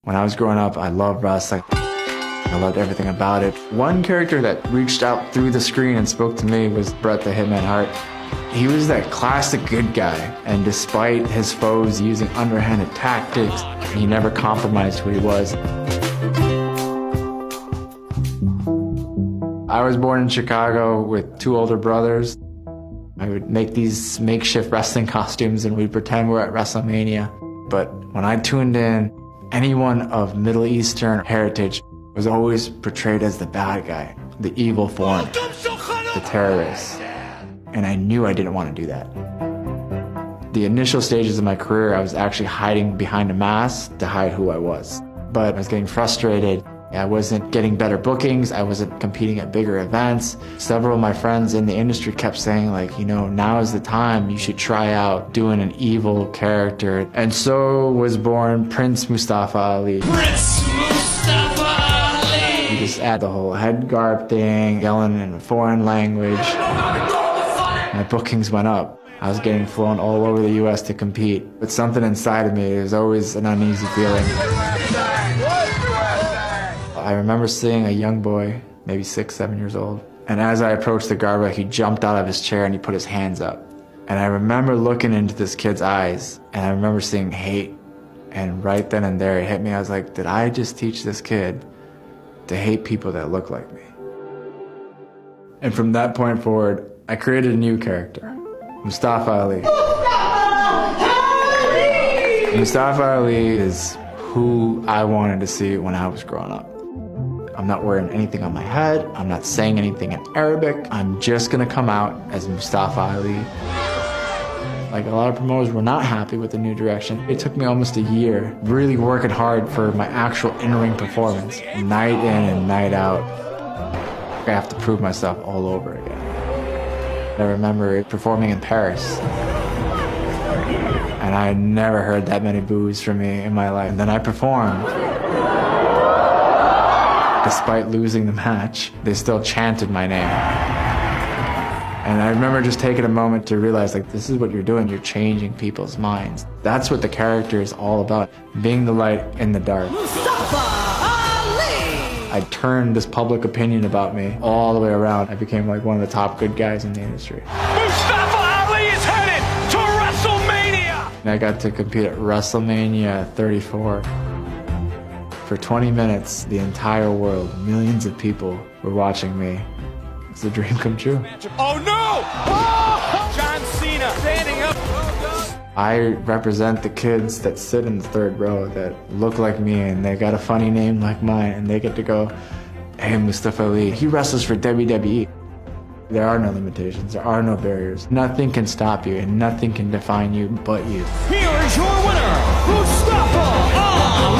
When I was growing up, I loved wrestling. I loved everything about it. One character that reached out through the screen and spoke to me was Bret the Hitman Hart. He was that classic good guy, and despite his foes using underhanded tactics, he never compromised who he was. I was born in Chicago with 2 older brothers. I would make these makeshift wrestling costumes and we'd pretend we're at WrestleMania. But when I tuned in, anyone of Middle Eastern heritage was always portrayed as the bad guy, the evil form, the terrorist. And I knew I didn't want to do that. The initial stages of my career, I was actually hiding behind a mask to hide who I was. But I was getting frustrated. I wasn't getting better bookings. I wasn't competing at bigger events. Several of my friends in the industry kept saying, like, you know, now is the time. You should try out doing an evil character. And so was born Prince Mustafa Ali. Prince Mustafa Ali! You just add the whole head garb thing, yelling in a foreign language. My bookings went up. I was getting flown all over the US to compete. But something inside of me, was always an uneasy feeling. I remember seeing a young boy, maybe 6, 7 years old. And as I approached the garba, he jumped out of his chair and he put his hands up. And I remember looking into this kid's eyes, and I remember seeing hate. And right then and there, it hit me. I was like, did I just teach this kid to hate people that look like me? And from that point forward, I created a new character, Mustafa Ali. Mustafa Ali is who I wanted to see when I was growing up. I'm not wearing anything on my head. I'm not saying anything in Arabic. I'm just gonna come out as Mustafa Ali. Like, a lot of promoters were not happy with the new direction. It took me almost a year really working hard for my actual in-ring performance, night in and night out. I have to prove myself all over again. I remember performing in Paris, and I had never heard that many boos from me in my life. And then I performed. Despite losing the match, they still chanted my name. And I remember just taking a moment to realize, like, this is what you're doing. You're changing people's minds. That's what the character is all about, being the light in the dark. Mustafa Ali! I turned this public opinion about me all the way around. I became like one of the top good guys in the industry. Mustafa Ali is headed to WrestleMania! And I got to compete at WrestleMania 34. For 20 minutes, the entire world, millions of people were watching me. It's a dream come true. Oh no! Oh! John Cena standing up. I represent the kids that sit in the 3rd row that look like me and they got a funny name like mine, and they get to go, hey, Mustafa Ali, he wrestles for WWE. There are no limitations, there are no barriers. Nothing can stop you and nothing can define you but you. Here is your winner, Mustafa Ali!